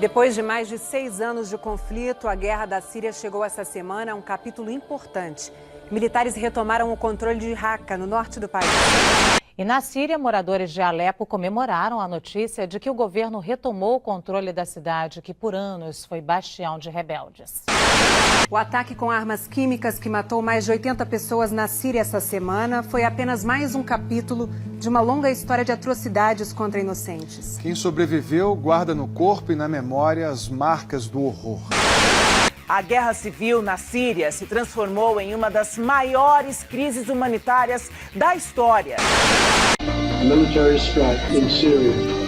Depois de mais de 6 anos de conflito, a guerra da Síria chegou essa semana a um capítulo importante. Militares retomaram o controle de Raqqa, no norte do país. E na Síria, moradores de Alepo comemoraram a notícia de que o governo retomou o controle da cidade, que por anos foi bastião de rebeldes. O ataque com armas químicas que matou mais de 80 pessoas na Síria essa semana foi apenas mais um capítulo de uma longa história de atrocidades contra inocentes. Quem sobreviveu guarda no corpo e na memória as marcas do horror. A guerra civil na Síria se transformou em uma das maiores crises humanitárias da história. Military strike in Syria.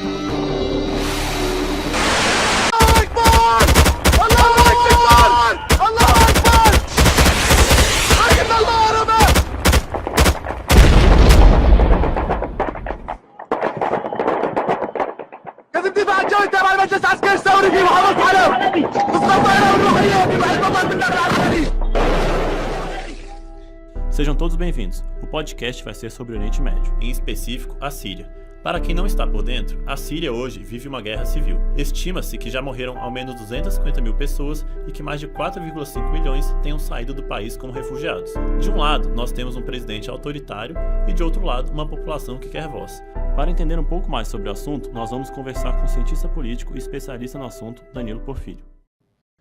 Sejam todos bem-vindos. O podcast vai ser sobre o Oriente Médio, em específico a Síria. Para quem não está por dentro, a Síria hoje vive uma guerra civil. Estima-se que já morreram ao menos 250 mil pessoas e que mais de 4,5 milhões tenham saído do país como refugiados. De um lado, nós temos um presidente autoritário e de outro lado, uma população que quer voz. Para entender um pouco mais sobre o assunto, nós vamos conversar com o cientista político e especialista no assunto, Danilo Porfírio.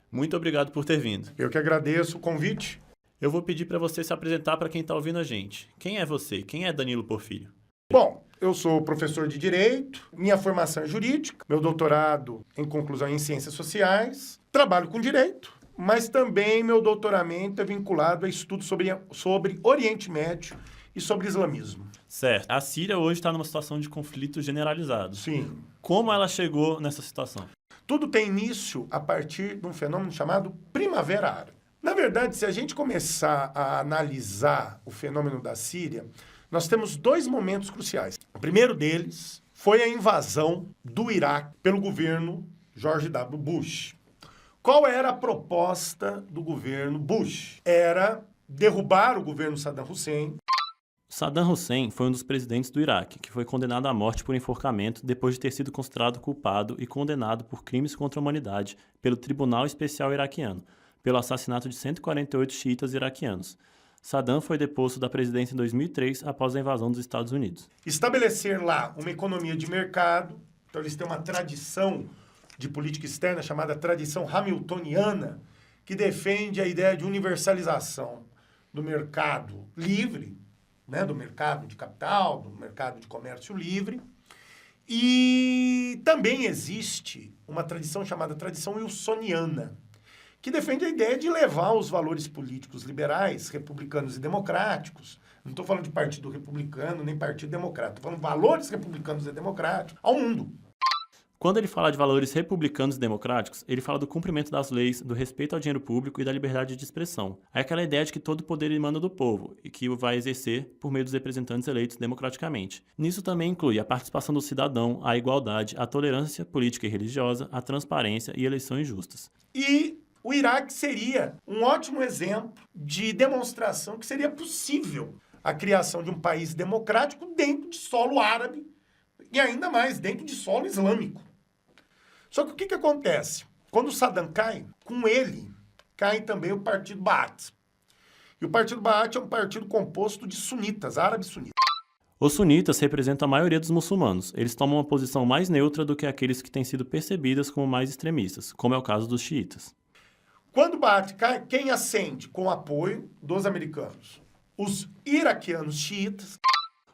Muito obrigado por ter vindo. Eu que agradeço o convite. Eu vou pedir para você se apresentar para quem está ouvindo a gente. Quem é você? Quem é Danilo Porfírio? Bom, eu sou professor de Direito, minha formação é jurídica, meu doutorado em conclusão em Ciências Sociais, trabalho com Direito, mas também meu doutoramento é vinculado a estudos sobre Oriente Médio e sobre islamismo. Certo. A Síria hoje está numa situação de conflito generalizado. Sim. Como ela chegou nessa situação? Tudo tem início a partir de um fenômeno chamado Primavera Árabe. Na verdade, se a gente começar a analisar o fenômeno da Síria, nós temos dois momentos cruciais. O primeiro deles foi a invasão do Iraque pelo governo George W. Bush. Qual era a proposta do governo Bush? Era derrubar o governo Saddam Hussein. Saddam Hussein foi um dos presidentes do Iraque, que foi condenado à morte por enforcamento depois de ter sido considerado culpado e condenado por crimes contra a humanidade pelo Tribunal Especial Iraquiano, pelo assassinato de 148 xiitas iraquianos. Saddam foi deposto da presidência em 2003 após a invasão dos Estados Unidos. Estabelecer lá uma economia de mercado, então eles têm uma tradição de política externa chamada tradição hamiltoniana, que defende a ideia de universalização do mercado livre, né, do mercado de capital, do mercado de comércio livre. E também existe uma tradição chamada tradição wilsoniana, que defende a ideia de levar os valores políticos liberais, republicanos e democráticos, não estou falando de partido republicano nem partido democrata, estou falando de valores republicanos e democráticos ao mundo. Quando ele fala de valores republicanos e democráticos, ele fala do cumprimento das leis, do respeito ao dinheiro público e da liberdade de expressão. É aquela ideia de que todo poder emana do povo e que o vai exercer por meio dos representantes eleitos democraticamente. Nisso também inclui a participação do cidadão, a igualdade, a tolerância política e religiosa, a transparência e eleições justas. E o Iraque seria um ótimo exemplo de demonstração que seria possível a criação de um país democrático dentro de solo árabe e ainda mais dentro de solo islâmico. Só que o que acontece? Quando o Saddam cai, com ele cai também o Partido Baath. E o Partido Baath é um partido composto de sunitas, árabes sunitas. Os sunitas representam a maioria dos muçulmanos. Eles tomam uma posição mais neutra do que aqueles que têm sido percebidas como mais extremistas, como é o caso dos xiitas. Quando o Baath cai, quem ascende com o apoio dos americanos? Os iraquianos xiitas.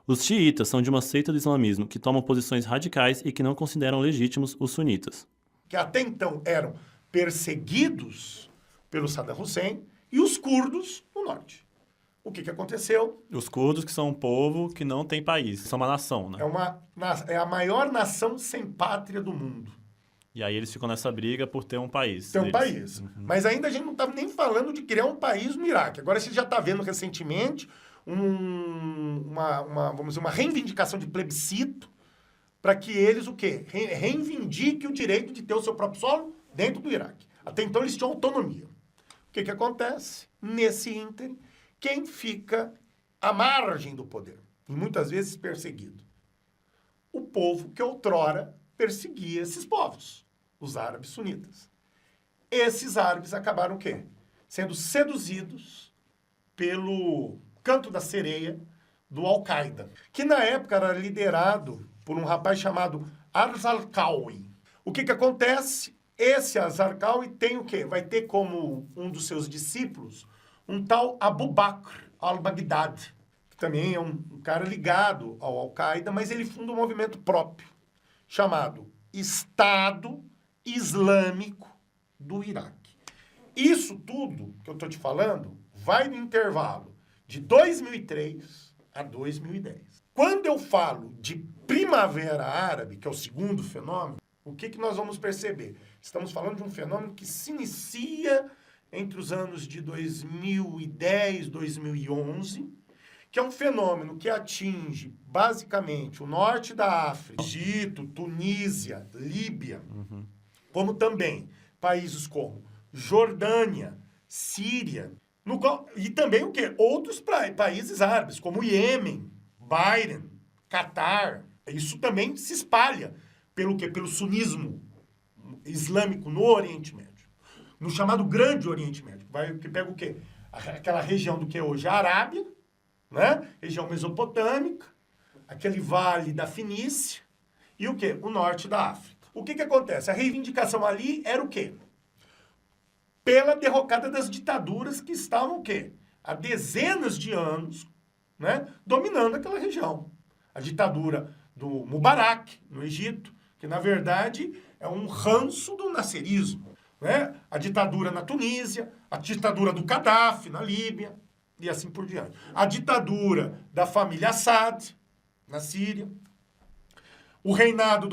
Os xiitas são de uma seita do islamismo que tomam posições radicais e que não consideram legítimos os sunitas. Que até então eram perseguidos pelo Saddam Hussein, e os curdos no norte. O que aconteceu? Os curdos, que são um povo que não tem país, são uma nação, né? É a maior nação sem pátria do mundo. E aí eles ficam nessa briga por ter um país. Ter um país. Uhum. Mas ainda a gente não está nem falando de criar um país no Iraque. Agora você já está vendo recentemente vamos dizer, uma reivindicação de plebiscito para que eles o quê? Reivindiquem o direito de ter o seu próprio solo dentro do Iraque. Até então eles tinham autonomia. O que acontece? Nesse ínterim, quem fica à margem do poder, e muitas vezes perseguido? O povo que outrora perseguia esses povos. os árabes sunitas. Esses árabes acabaram o quê? Sendo seduzidos pelo canto da sereia do Al-Qaeda, que na época era liderado por um rapaz chamado Al-Zarqawi. O que acontece? Esse Al-Zarqawi tem o quê? Vai ter como um dos seus discípulos um tal Abu Bakr al-Baghdadi, que também é um cara ligado ao Al-Qaeda, mas ele funda um movimento próprio, chamado Estado Islâmico do Iraque. Isso tudo que eu estou te falando vai no intervalo de 2003 a 2010. Quando eu falo de Primavera Árabe, que é o segundo fenômeno, o que nós vamos perceber? Estamos falando de um fenômeno que se inicia entre os anos de 2010, 2011, que é um fenômeno que atinge basicamente o norte da África, Egito, Tunísia, Líbia, como também países como Jordânia, Síria, e também o quê? Outros países árabes, como Iêmen, Bahrein, Catar. Isso também se espalha pelo quê? Pelo sunismo islâmico no Oriente Médio. No chamado Grande Oriente Médio, que pega o quê? Aquela região do que é hoje a Arábia, né? Região mesopotâmica, aquele vale da Fenícia e o quê? O norte da África. O que acontece? A reivindicação ali era o quê? Pela derrocada das ditaduras que estavam o quê? Há dezenas de anos, né? Dominando aquela região. A ditadura do Mubarak, no Egito, que na verdade é um ranço do nasserismo, né? A ditadura na Tunísia, a ditadura do Gaddafi na Líbia e assim por diante. A ditadura da família Assad na Síria, o reinado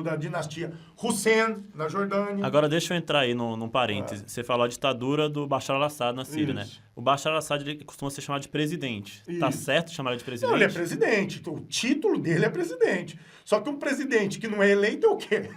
da dinastia Hussein na Jordânia. Agora deixa eu entrar aí num parêntese. Você falou a ditadura do Bashar al-Assad na Síria, né? O Bashar al-Assad ele costuma ser chamado de presidente. Isso. Tá certo chamar ele de presidente? Não, ele é presidente. O título dele é presidente. Só que um presidente que não é eleito é o quê?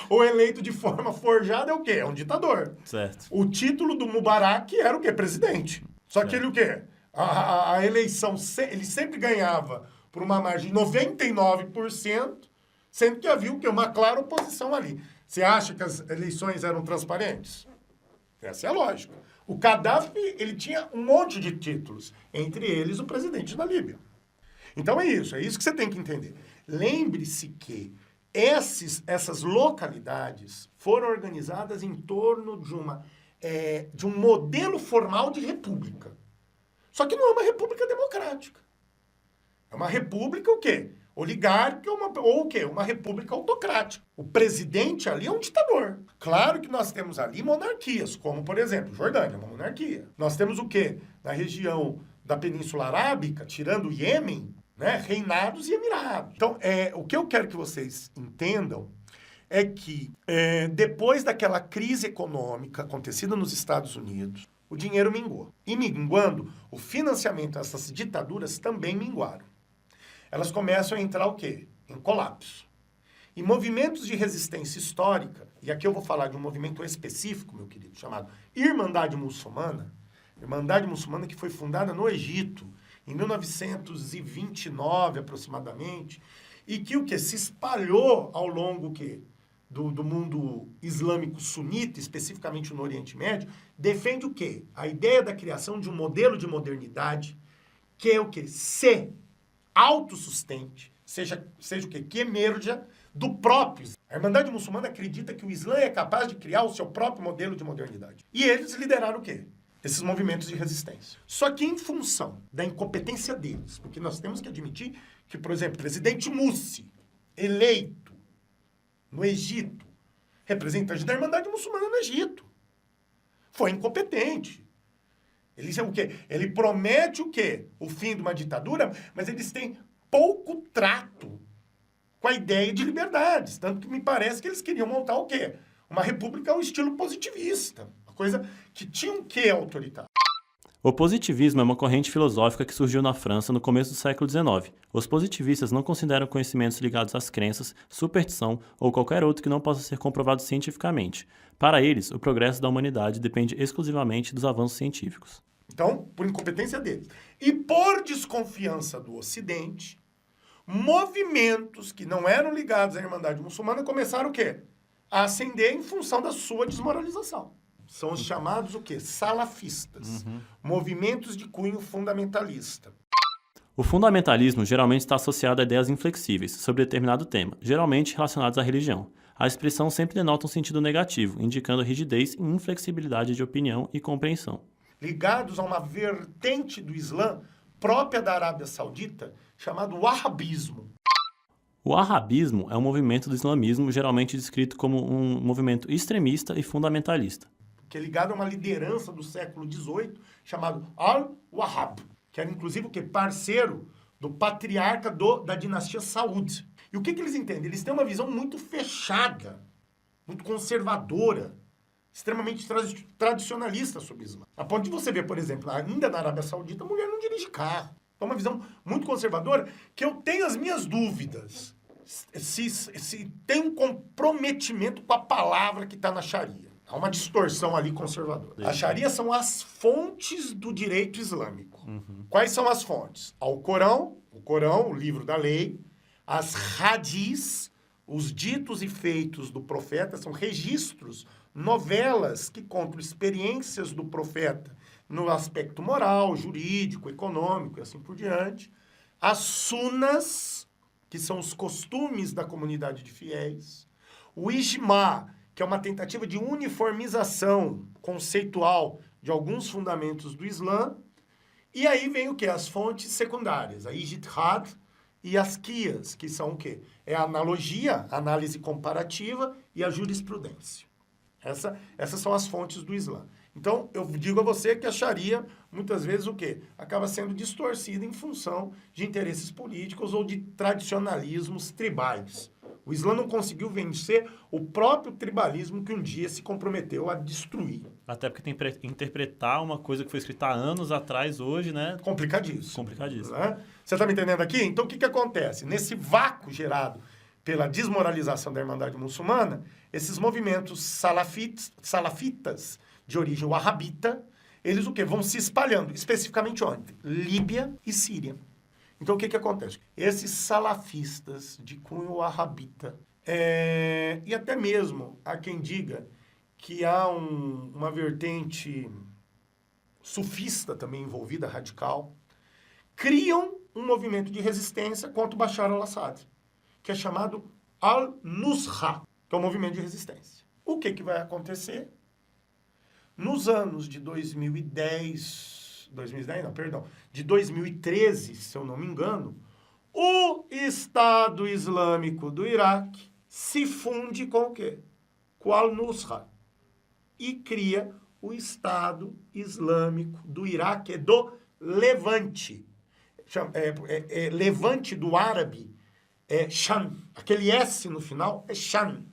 Ou eleito de forma forjada é o quê? É um ditador. Certo. O título do Mubarak era o quê? Presidente. Só certo. Que ele o quê? A eleição, ele sempre ganhava por uma margem de 99%, sendo que havia o quê? Uma clara oposição ali. Você acha que as eleições eram transparentes? Essa é a lógica. O Gaddafi, ele tinha um monte de títulos, entre eles o presidente da Líbia. Então é isso que você tem que entender. Lembre-se que essas localidades foram organizadas em torno de um modelo formal de república. Só que não é uma república democrática. É uma república o quê? Oligárquica ou o quê? Uma república autocrática. O presidente ali é um ditador. Claro que nós temos ali monarquias, como, por exemplo, Jordânia, uma monarquia. Nós temos o quê? Na região da Península Arábica, tirando o Iêmen, né? Reinados e emirados. Então, o que eu quero que vocês entendam é que depois daquela crise econômica acontecida nos Estados Unidos, o dinheiro minguou. E minguando, o financiamento dessas ditaduras também minguaram. Elas começam a entrar o quê? Em colapso. E movimentos de resistência histórica, e aqui eu vou falar de um movimento específico, meu querido, chamado Irmandade Muçulmana que foi fundada no Egito, em 1929 aproximadamente, e que o quê? Se espalhou ao longo o quê? Do mundo islâmico sunita, especificamente no Oriente Médio, defende o quê? A ideia da criação de um modelo de modernidade que é o quê? Autossustente, seja o quê? Que emerja do próprio. A Irmandade Muçulmana acredita que o Islã é capaz de criar o seu próprio modelo de modernidade. E eles lideraram o quê? Esses movimentos de resistência. Só que em função da incompetência deles, porque nós temos que admitir que, por exemplo, o presidente Mursi, eleito no Egito, representante da Irmandade Muçulmana no Egito, foi incompetente. Ele o quê? Ele promete o quê? O fim de uma ditadura, mas eles têm pouco trato com a ideia de liberdades. Tanto que me parece que eles queriam montar o quê? Uma república ao estilo positivista. Uma coisa que tinha um quê autoritário. O positivismo é uma corrente filosófica que surgiu na França no começo do século XIX. Os positivistas não consideram conhecimentos ligados às crenças, superstição ou qualquer outro que não possa ser comprovado cientificamente. Para eles, o progresso da humanidade depende exclusivamente dos avanços científicos. Então, por incompetência deles. E por desconfiança do Ocidente, movimentos que não eram ligados à Irmandade Muçulmana começaram o quê? a ascender em função da sua desmoralização. São os chamados o quê? Salafistas. Movimentos de cunho fundamentalista. O fundamentalismo geralmente está associado a ideias inflexíveis sobre determinado tema, geralmente relacionados à religião. A expressão sempre denota um sentido negativo, indicando rigidez e inflexibilidade de opinião e compreensão. Ligados a uma vertente do Islã própria da Arábia Saudita, chamado wahhabismo. O wahhabismo é um movimento do islamismo geralmente descrito como um movimento extremista e fundamentalista. Que é ligado a uma liderança do século XVIII, chamado Al-Wahhab, que era inclusive o quê? Parceiro do patriarca da dinastia Saúde. E o que eles entendem? Eles têm uma visão muito fechada, muito conservadora, extremamente tradicionalista sobre o Islã. A ponto de você ver, por exemplo, ainda na Arábia Saudita, a mulher não dirige carro. É uma visão muito conservadora que eu tenho as minhas dúvidas se tem um comprometimento com a palavra que está na Sharia. Há uma distorção ali conservadora. A Sharia são as fontes do direito islâmico. Quais são as fontes? O Corão, o livro da lei, as hadis, os ditos e feitos do profeta, são registros, novelas que contam experiências do profeta no aspecto moral, jurídico, econômico e assim por diante. As sunas, que são os costumes da comunidade de fiéis. O ijma, que é uma tentativa de uniformização conceitual de alguns fundamentos do Islã. E aí vem o quê? As fontes secundárias, a ijtihad e as qias, que são o quê? É a analogia, a análise comparativa e a jurisprudência. Essas são as fontes do Islã. Então, eu digo a você que a Sharia, muitas vezes, o quê? Acaba sendo distorcida em função de interesses políticos ou de tradicionalismos tribais. O Islã não conseguiu vencer o próprio tribalismo que um dia se comprometeu a destruir. Até porque tem que interpretar uma coisa que foi escrita há anos atrás, hoje, né? Complicadíssimo. Complicadíssimo. Né? Você está me entendendo aqui? Então, o que acontece? Nesse vácuo gerado pela desmoralização da Irmandade Muçulmana, esses movimentos salafitas de origem wahhabita, eles o quê? Vão se espalhando, especificamente onde? Líbia e Síria. Então, o que acontece? Esses salafistas de cunho wahhabita, e até mesmo há quem diga que há uma vertente sufista também envolvida, radical, criam um movimento de resistência contra o Bashar al-Assad, que é chamado Al-Nusra, que é um movimento de resistência. O que vai acontecer? Nos anos de 2013, se eu não me engano, o Estado Islâmico do Iraque se funde com o quê? Com Al-Nusra. E cria o Estado Islâmico do Iraque, do Levante. Levante do árabe é Sham. Aquele S no final é Sham.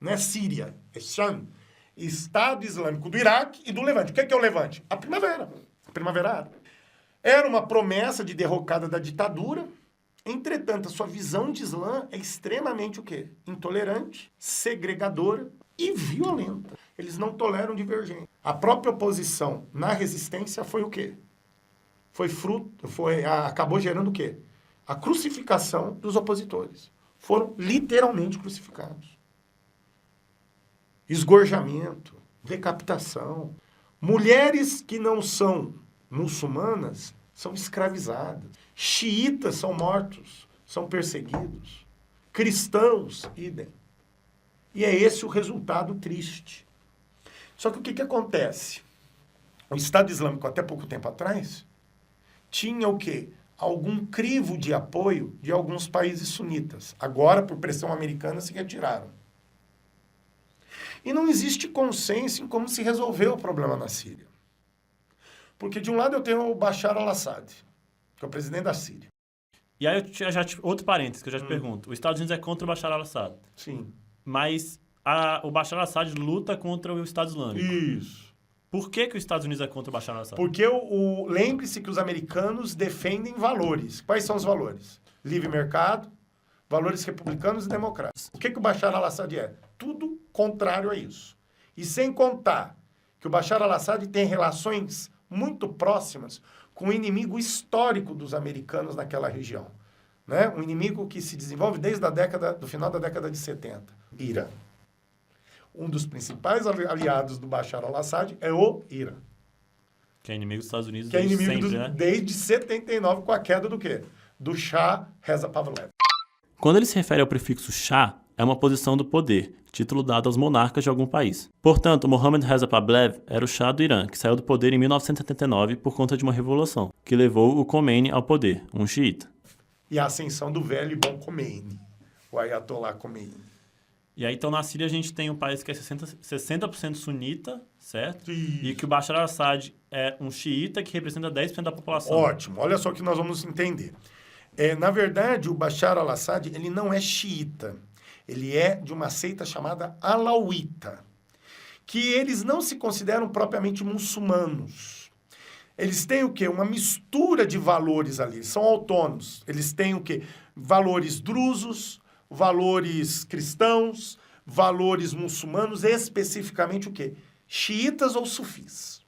Não é Síria, é Sham. Estado Islâmico do Iraque e do Levante. O que é o Levante? A Primavera Árabe. Era uma promessa de derrocada da ditadura. Entretanto, a sua visão de Islã é extremamente o quê? Intolerante, segregadora e violenta. Eles não toleram divergência. A própria oposição na resistência foi o quê? Acabou gerando o quê? A crucificação dos opositores. Foram literalmente crucificados. Esgorjamento, decapitação. Mulheres que não são muçulmanas são escravizadas. Xiitas são mortos, são perseguidos. Cristãos, idem. E é esse o resultado triste. Só que o que acontece? O Estado Islâmico, até pouco tempo atrás, tinha o quê? Algum crivo de apoio de alguns países sunitas. Agora, por pressão americana, se retiraram. E não existe consenso em como se resolveu o problema na Síria. Porque de um lado eu tenho o Bashar al-Assad, que é o presidente da Síria. E aí outro parênteses que eu já te pergunto. Os Estados Unidos é contra o Bashar al-Assad. Sim. Mas o Bashar al-Assad luta contra o Estado Islâmico. Isso. Por que os Estados Unidos é contra o Bashar al-Assad? Porque lembre-se que os americanos defendem valores. Quais são os valores? Livre mercado, valores republicanos e democráticos. O que o Bashar al-Assad é? Tudo contrário a isso. E sem contar que o Bashar al-Assad tem relações muito próximas com o inimigo histórico dos americanos naquela região. Né? Um inimigo que se desenvolve desde do final da década de 70. Irã. um dos principais aliados do Bashar al-Assad é o Irã. Que é inimigo dos Estados Unidos Que é inimigo sempre, né? desde 79, com a queda do quê? Do Shah Reza Pahlavi. Quando ele se refere ao prefixo Shah, é uma posição do poder, título dado aos monarcas de algum país. Portanto, Mohammad Reza Pahlavi era o Shah do Irã, que saiu do poder em 1979 por conta de uma revolução, que levou o Khomeini ao poder, um xiita. E a ascensão do velho e bom Khomeini, o Ayatollah Khomeini. E aí, então, na Síria, a gente tem um país que é 60% sunita, certo? Isso. E que o Bashar al-Assad é um xiita que representa 10% da população. Ótimo, olha só o que nós vamos entender. Na verdade, o Bashar al-Assad, ele não é xiita. Ele é de uma seita chamada alauíta, que eles não se consideram propriamente muçulmanos. Eles têm o quê? Uma mistura de valores ali, são autônomos. Eles têm o quê? Valores drusos, valores cristãos, valores muçulmanos, especificamente o quê? Xiitas ou sufis.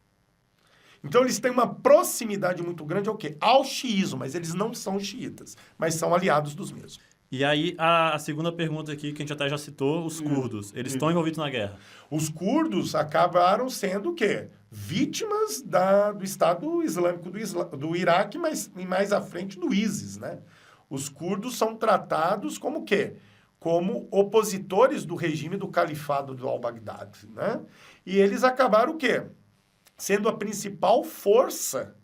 Então, eles têm uma proximidade muito grande ao quê? Ao xiismo, mas eles não são xiitas, mas são aliados dos mesmos. E aí, a segunda pergunta aqui, que a gente até já citou, os curdos, eles estão envolvidos na guerra? Os curdos acabaram sendo o quê? Vítimas do Estado Islâmico do Iraque, mas mais à frente do ISIS, né? Os curdos são tratados como o quê? Como opositores do regime do califado do al-Baghdad, né? E eles acabaram o quê? Sendo a principal força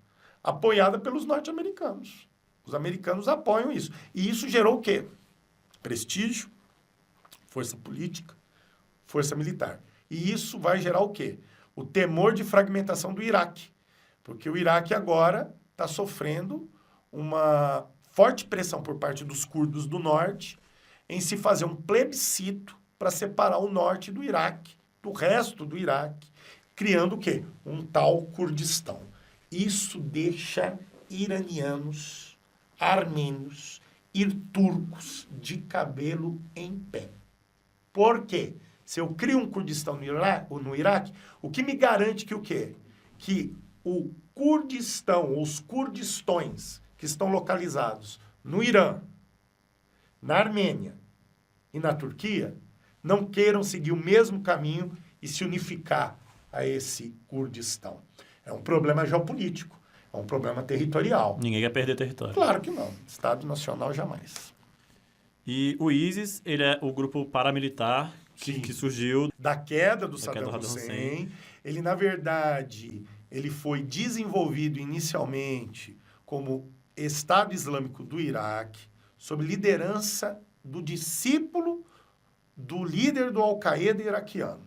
apoiada pelos norte-americanos. Os americanos apoiam isso. E isso gerou o quê? Prestígio, força política, força militar. E isso vai gerar o quê? O temor de fragmentação do Iraque. Porque o Iraque agora está sofrendo uma forte pressão por parte dos curdos do norte em se fazer um plebiscito para separar o norte do Iraque, do resto do Iraque, criando o quê? Um tal Kurdistão. Isso deixa iranianos, armênios e turcos de cabelo em pé. Por quê? Se eu crio um Kurdistão no Iraque, o que me garante que o quê? Que o Kurdistão, os Kurdistões que estão localizados no Irã, na Armênia e na Turquia, não queiram seguir o mesmo caminho e se unificar a esse Kurdistão. É um problema geopolítico, é um problema territorial. Ninguém quer perder território. Claro que não. Estado Nacional jamais. E o ISIS, ele é o grupo paramilitar que surgiu da queda do da Saddam queda do Hussein. Ele, na verdade, ele foi desenvolvido inicialmente como Estado Islâmico do Iraque, sob liderança do discípulo do líder do Al-Qaeda iraquiano.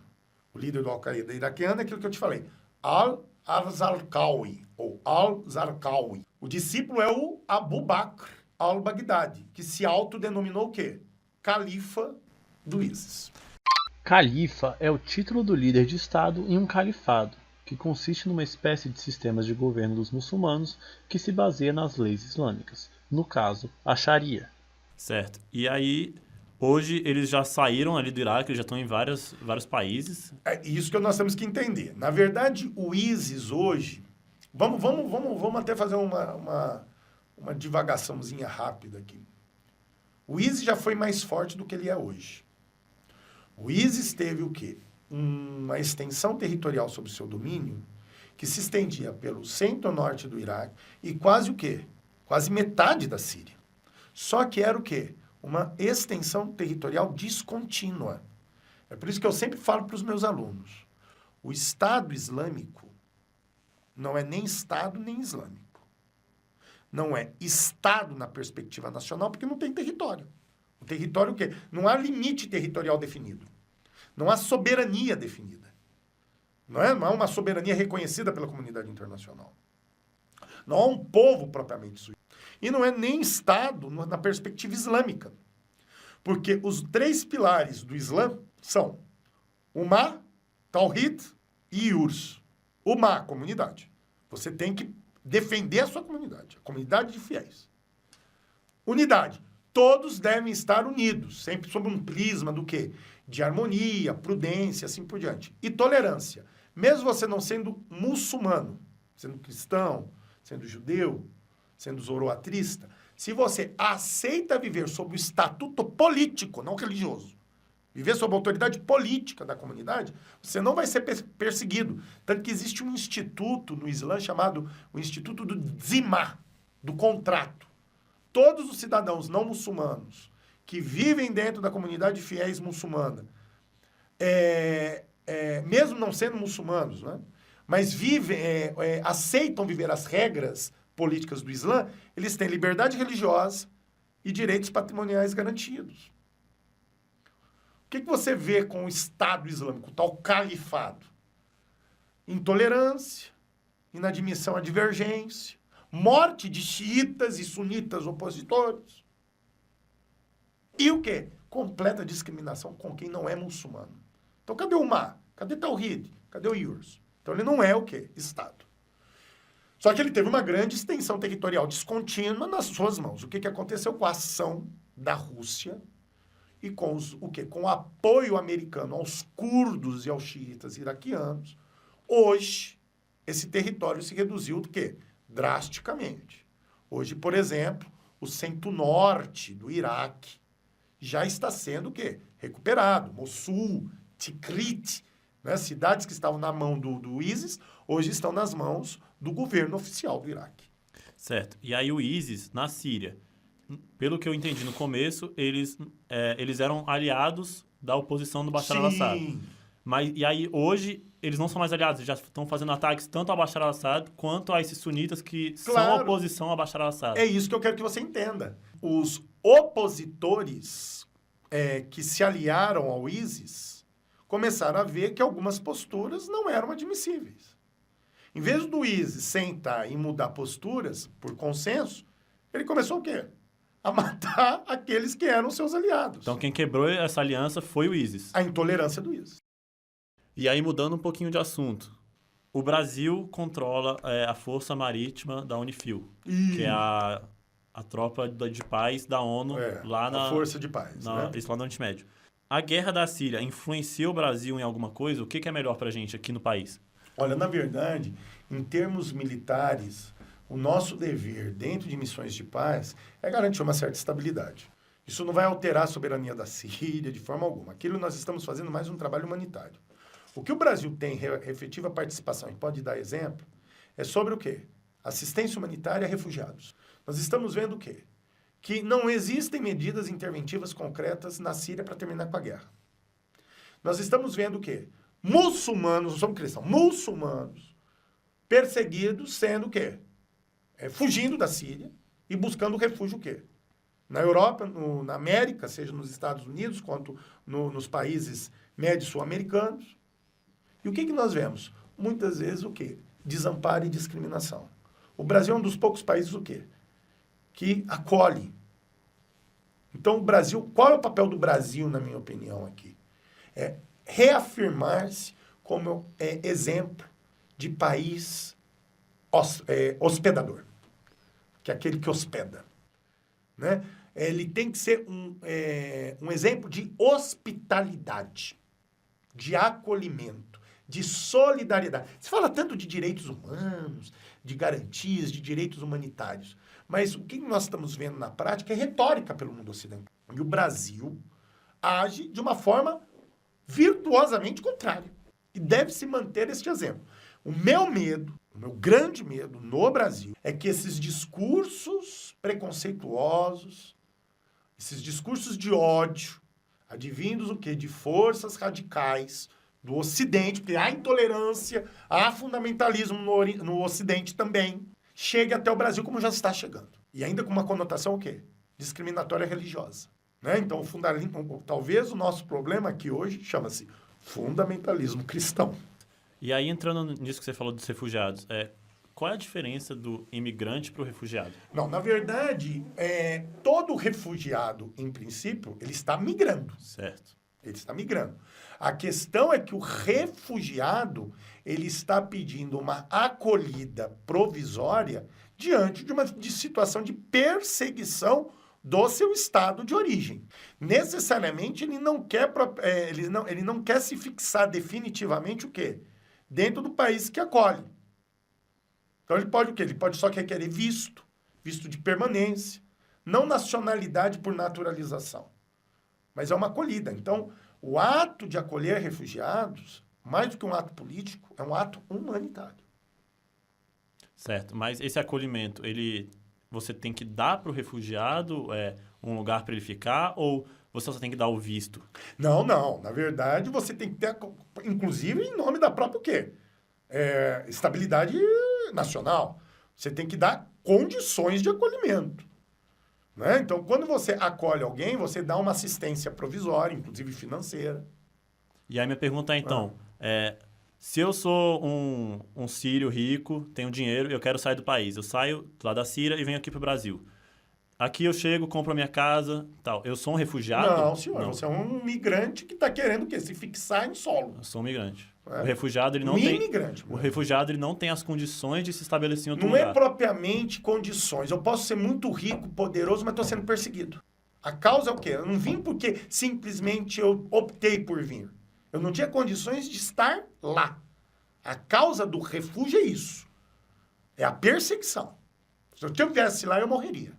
O líder do Al-Qaeda iraquiano é aquilo que eu te falei, al-Zarqawi, ou al-Zarqawi. O discípulo é o Abu Bakr al-Baghdadi, que se autodenominou o quê? Califa do ISIS. Califa é o título do líder de Estado em um califado, que consiste numa espécie de sistemas de governo dos muçulmanos que se baseia nas leis islâmicas, no caso, a Sharia. Certo. E aí, hoje, eles já saíram ali do Iraque, eles já estão em vários países. É isso que nós temos que entender. Na verdade, o ISIS hoje... Vamos até fazer uma divagaçãozinha rápida aqui. O ISIS já foi mais forte do que ele é hoje. O ISIS teve o quê? Uma extensão territorial sobre o seu domínio que se estendia pelo centro-norte do Iraque e quase o quê? Quase metade da Síria. Só que era o quê? Uma extensão territorial descontínua. É por isso que eu sempre falo para os meus alunos. O Estado Islâmico não é nem Estado nem Islâmico. Não é Estado na perspectiva nacional porque não tem território. O território o quê? Não há limite territorial definido. Não há soberania definida. Não há uma soberania reconhecida pela comunidade internacional. Não há um povo propriamente sujeito. E não é nem Estado na perspectiva islâmica. Porque os 3 pilares do Islã são Ummah, Tawhid e Yurs. Ummah, comunidade. Você tem que defender a sua comunidade, a comunidade de fiéis. Unidade. Todos devem estar unidos, sempre sob um prisma do quê? De harmonia, prudência, assim por diante. E tolerância. Mesmo você não sendo muçulmano, sendo cristão, sendo judeu, sendo zoroatrista, se você aceita viver sob o estatuto político, não religioso, viver sob a autoridade política da comunidade, você não vai ser perseguido. Tanto que existe um instituto no Islã chamado o Instituto do Zimá, do contrato. Todos os cidadãos não muçulmanos que vivem dentro da comunidade fiéis muçulmana, mesmo não sendo muçulmanos, né? Mas aceitam viver as regras políticas do Islã, eles têm liberdade religiosa e direitos patrimoniais garantidos. O que você vê com o Estado Islâmico, o tal califado? Intolerância, inadmissão à divergência, morte de xiitas e sunitas opositores. E o quê? Completa discriminação com quem não é muçulmano. Então, cadê o Mar? Cadê Tawhid? Cadê o Yurs? Então, ele não é o quê? Estado. Só que ele teve uma grande extensão territorial descontínua nas suas mãos. O que aconteceu com a ação da Rússia e com com o apoio americano aos curdos e aos xiitas iraquianos? Hoje, esse território se reduziu do quê? Drasticamente. Hoje, por exemplo, o centro-norte do Iraque já está sendo o quê? Recuperado. Mossul, Tikrit, né? Cidades que estavam na mão do ISIS, hoje estão nas mãos do governo oficial do Iraque. Certo. E aí o ISIS, na Síria, pelo que eu entendi no começo, eles eram aliados da oposição do Bashar al-Assad. E aí hoje eles não são mais aliados, eles já estão fazendo ataques tanto ao Bashar al-Assad quanto a esses sunitas que são oposição ao Bashar al-Assad. É isso que eu quero que você entenda. Os opositores que se aliaram ao ISIS começaram a ver que algumas posturas não eram admissíveis. Em vez do ISIS sentar e mudar posturas por consenso, ele começou o quê? A matar aqueles que eram seus aliados. Então quem quebrou essa aliança foi o ISIS. A intolerância do ISIS. E aí, mudando um pouquinho de assunto, o Brasil controla a Força Marítima da Unifil, que é a tropa de paz da ONU lá na... A Força de Paz, né? Isso lá no Oriente Médio. A guerra da Síria influenciou o Brasil em alguma coisa? O que é melhor pra gente aqui no país? Olha, na verdade, em termos militares, o nosso dever dentro de missões de paz é garantir uma certa estabilidade. Isso não vai alterar a soberania da Síria de forma alguma. Aquilo nós estamos fazendo mais um trabalho humanitário. O que o Brasil tem efetiva participação, e pode dar exemplo, é sobre o quê? Assistência humanitária a refugiados. Nós estamos vendo o quê? Que não existem medidas interventivas concretas na Síria para terminar com a guerra. Nós estamos vendo o quê? Muçulmanos, não somos cristãos, muçulmanos perseguidos sendo o quê? Fugindo da Síria e buscando refúgio o quê? Na Europa, na América, seja nos Estados Unidos, quanto nos países médios sul-americanos. E o que nós vemos? Muitas vezes o quê? Desamparo e discriminação. O Brasil é um dos poucos países o quê? Que acolhe. Então, o Brasil, qual é o papel do Brasil, na minha opinião, aqui? É reafirmar-se como exemplo de país hospedador, que é aquele que hospeda, né? Ele tem que ser um exemplo de hospitalidade, de acolhimento, de solidariedade. Se fala tanto de direitos humanos, de garantias, de direitos humanitários, mas o que nós estamos vendo na prática é retórica pelo mundo ocidental. E o Brasil age de uma forma virtuosamente contrária. E deve se manter este exemplo. O meu medo, o meu grande medo no Brasil é que esses discursos preconceituosos, esses discursos de ódio, advindos o quê? De forças radicais do Ocidente, porque há intolerância, há fundamentalismo no Ocidente também, chegue até o Brasil como já está chegando. E ainda com uma conotação o quê? Discriminatória religiosa. Né? Então, talvez o nosso problema aqui hoje chama-se fundamentalismo cristão. E aí, entrando nisso que você falou dos refugiados, qual é a diferença do imigrante para o refugiado? Não, na verdade, todo refugiado, em princípio, ele está migrando. Certo. Ele está migrando. A questão é que o refugiado, ele está pedindo uma acolhida provisória diante de uma situação de perseguição do seu estado de origem. Necessariamente, ele não quer se fixar definitivamente o quê? Dentro do país que acolhe. Então, ele pode o quê? Ele pode só requerer visto de permanência, não nacionalidade por naturalização, mas é uma acolhida. Então, O ato de acolher refugiados, mais do que um ato político, é um ato humanitário. Certo, mas esse acolhimento, você tem que dar para o refugiado um lugar para ele ficar ou você só tem que dar o visto? Não. Na verdade, você tem que ter, inclusive em nome da própria o quê? Estabilidade nacional. Você tem que dar condições de acolhimento. Né? Então, quando você acolhe alguém, você dá uma assistência provisória, inclusive financeira. E aí minha pergunta é, então, se eu sou um sírio rico, tenho dinheiro e eu quero sair do país, eu saio lá da Síria e venho aqui para o Brasil. Aqui eu chego, compro a minha casa, tal. Eu sou um refugiado? Não, senhor. Não. Você é um migrante que está querendo o quê? Se fixar em solo. Eu sou um migrante. O refugiado, ele não imigrante. O refugiado, ele não tem as condições de se estabelecer em outro lugar. Não é propriamente condições. Eu posso ser muito rico, poderoso, mas estou sendo perseguido. A causa é o quê? Eu não vim porque simplesmente eu optei por vir. Eu não tinha condições de estar lá. A causa do refúgio é isso. É a perseguição. Se eu estivesse lá, eu morreria.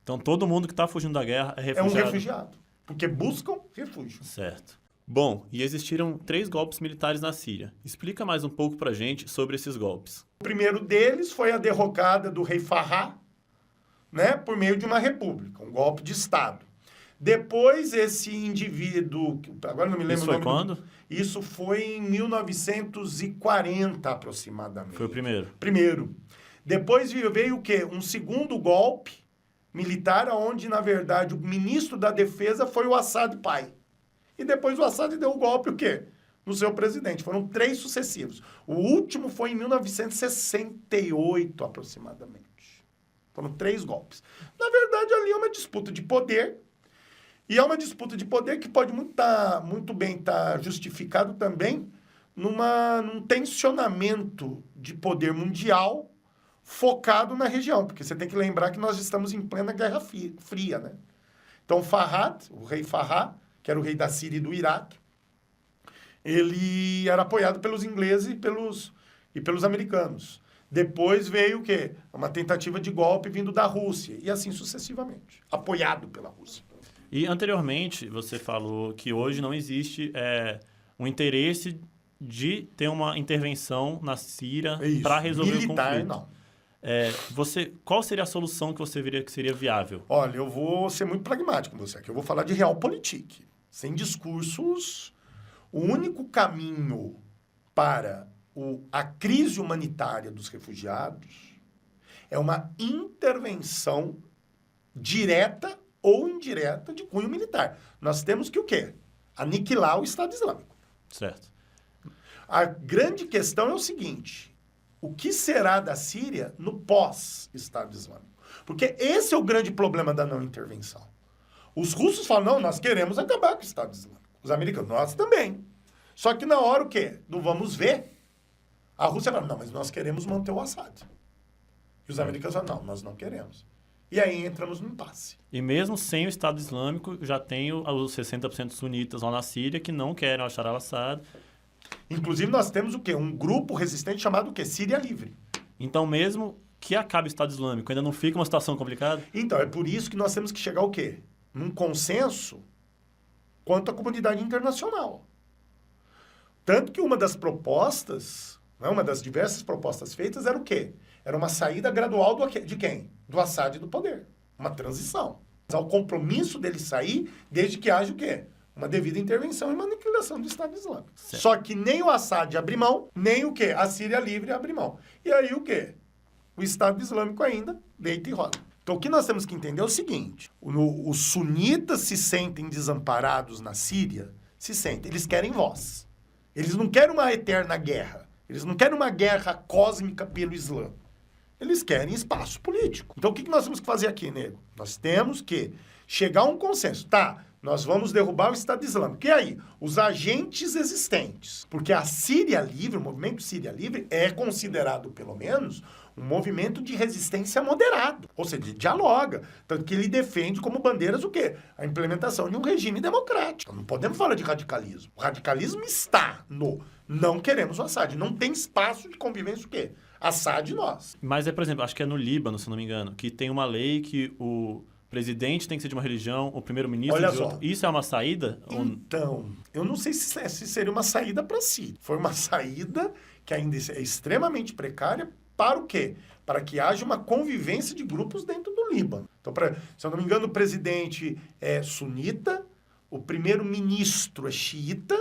Então, todo mundo que está fugindo da guerra é refugiado? É um refugiado, porque buscam refúgio. Certo. Bom, e existiram 3 golpes militares na Síria. Explica mais um pouco pra gente sobre esses golpes. O primeiro deles foi a derrocada do rei Farrah, né, por meio de uma república, um golpe de Estado. Depois, esse indivíduo, agora não me lembro o nome. Isso foi quando? Isso foi em 1940, aproximadamente. Foi o primeiro? Primeiro. Depois veio o quê? Um segundo golpe militar, onde, na verdade, o ministro da Defesa foi o Assad pai. E depois o Assad deu o golpe, o quê? No seu presidente. Foram 3 sucessivos. O último foi em 1968, aproximadamente. Foram 3 golpes. Na verdade, ali é uma disputa de poder. E é uma disputa de poder que pode muito bem estar justificado também num tensionamento de poder mundial focado na região, porque você tem que lembrar que nós estamos em plena Guerra Fria, né? Então, o rei Farrah, que era o rei da Síria e do Iraque, ele era apoiado pelos ingleses e pelos americanos. Depois veio o quê? Uma tentativa de golpe vindo da Rússia, e assim sucessivamente, apoiado pela Rússia. E anteriormente, você falou que hoje não existe um interesse de ter uma intervenção na Síria para resolver o conflito. Não. Qual seria a solução que você veria que seria viável? Olha, eu vou ser muito pragmático com você aqui. Eu vou falar de realpolitik, sem discursos. O único caminho para a crise humanitária dos refugiados é uma intervenção direta ou indireta de cunho militar. Nós temos que o quê? Aniquilar o Estado Islâmico. Certo. A grande questão é o seguinte: o que será da Síria no pós-Estado Islâmico? Porque esse é o grande problema da não intervenção. Os russos falam, não, nós queremos acabar com o Estado Islâmico. Os americanos, nós também. Só que na hora o quê? Do vamos ver, a Rússia fala, não, mas nós queremos manter o Assad. E os americanos falam, não, nós não queremos. E aí entramos num impasse. E mesmo sem o Estado Islâmico, já tem os 60% sunitas lá na Síria que não querem Bashar al-Assad. Inclusive, nós temos o quê? Um grupo resistente chamado o quê? Síria Livre. Então, mesmo que acabe o Estado Islâmico, ainda não fica uma situação complicada? Então, é por isso que nós temos que chegar ao quê? Num consenso quanto à comunidade internacional. Tanto que uma das propostas, né, uma das diversas propostas feitas era o quê? Era uma saída gradual de quem? Do Assad do poder. Uma transição. Ao compromisso dele sair, desde que haja o quê? Uma devida intervenção e manipulação do Estado Islâmico. Certo. Só que nem o Assad abre mão, nem o quê? A Síria Livre abre mão. E aí o quê? O Estado Islâmico ainda deita e rola. Então o que nós temos que entender é o seguinte: os sunitas se sentem desamparados na Síria, se sentem, eles querem voz. Eles não querem uma eterna guerra. Eles não querem uma guerra cósmica pelo Islã. Eles querem espaço político. Então o que nós temos que fazer aqui, nego? Nós temos que chegar a um consenso. Tá, nós vamos derrubar o Estado Islâmico. E aí? Os agentes existentes. Porque a Síria Livre, o movimento Síria Livre, é considerado, pelo menos, um movimento de resistência moderado. Ou seja, dialoga. Tanto que ele defende como bandeiras o quê? A implementação de um regime democrático. Não podemos falar de radicalismo. O radicalismo está no não queremos o Assad. Não tem espaço de convivência o quê? Assad e nós. Mas por exemplo, acho que é no Líbano, se não me engano, que tem uma lei que presidente tem que ser de uma religião, o primeiro-ministro Olha de só. outro. Isso é uma saída? Então, eu não sei se seria uma saída para si. Foi uma saída que ainda é extremamente precária para o quê? Para que haja uma convivência de grupos dentro do Líbano. Então, se eu não me engano, o presidente é sunita, o primeiro-ministro é xiita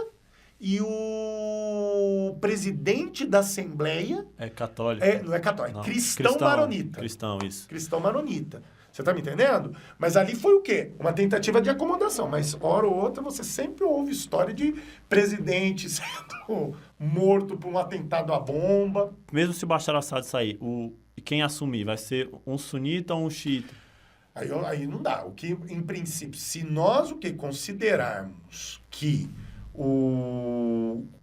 e o presidente da Assembleia... É católico. Não é católico, Não. é cristão maronita. Cristão, isso. Cristão maronita. Você tá me entendendo? Mas ali foi o quê? Uma tentativa de acomodação. Mas, hora ou outra, você sempre ouve história de presidente sendo morto por um atentado à bomba. Mesmo se o Bashar al-Assad sair, quem assumir vai ser um sunita ou um xiita? Aí não dá. O que, em princípio, se nós considerarmos que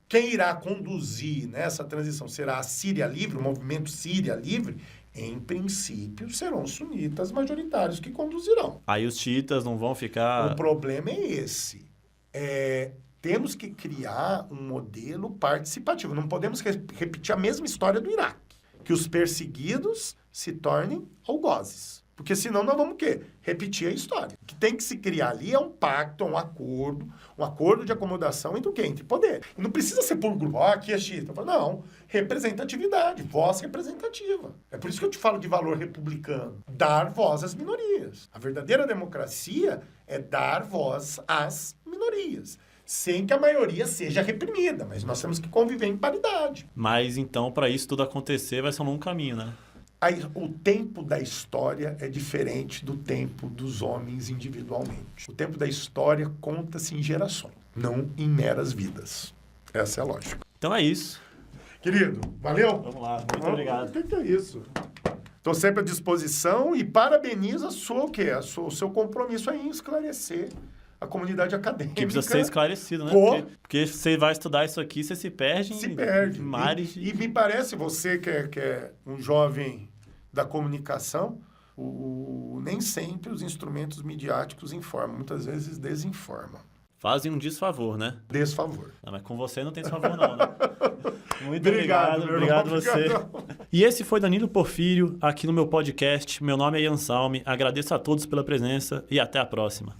quem irá conduzir nessa transição será a Síria Livre, o movimento Síria Livre, em princípio, serão sunitas majoritários que conduzirão. Aí os xiitas não vão ficar... O problema é esse. Temos que criar um modelo participativo. Não podemos repetir a mesma história do Iraque. Que os perseguidos se tornem algozes. Porque senão nós vamos o quê? Repetir a história. O que tem que se criar ali é um pacto, um acordo de acomodação entre o quê? Entre poder. E não precisa ser por grupo. Aqui é xiita. Não. Representatividade. Voz representativa. É por isso que eu te falo de valor republicano. Dar voz às minorias. A verdadeira democracia é dar voz às minorias. Sem que a maioria seja reprimida. Mas nós temos que conviver em paridade. Mas então, para isso tudo acontecer, vai ser um longo caminho, né? O tempo da história é diferente do tempo dos homens individualmente. O tempo da história conta-se em gerações, não em meras vidas. Essa é a lógica. Então é isso. Querido, valeu? Vamos lá, muito obrigado. O que é isso? Estou sempre à disposição e parabenizo o seu compromisso em esclarecer a comunidade acadêmica. Que precisa ser esclarecido, né? Porque você vai estudar isso aqui, você se perde em mares. E me parece, você que é um jovem da comunicação, nem sempre os instrumentos midiáticos informam, muitas vezes desinformam. Fazem um desfavor, né? Desfavor. Não, mas com você não tem desfavor não, né? Muito obrigado você. E esse foi Danilo Porfírio, aqui no meu podcast. Meu nome é Ian Salme, agradeço a todos pela presença e até a próxima.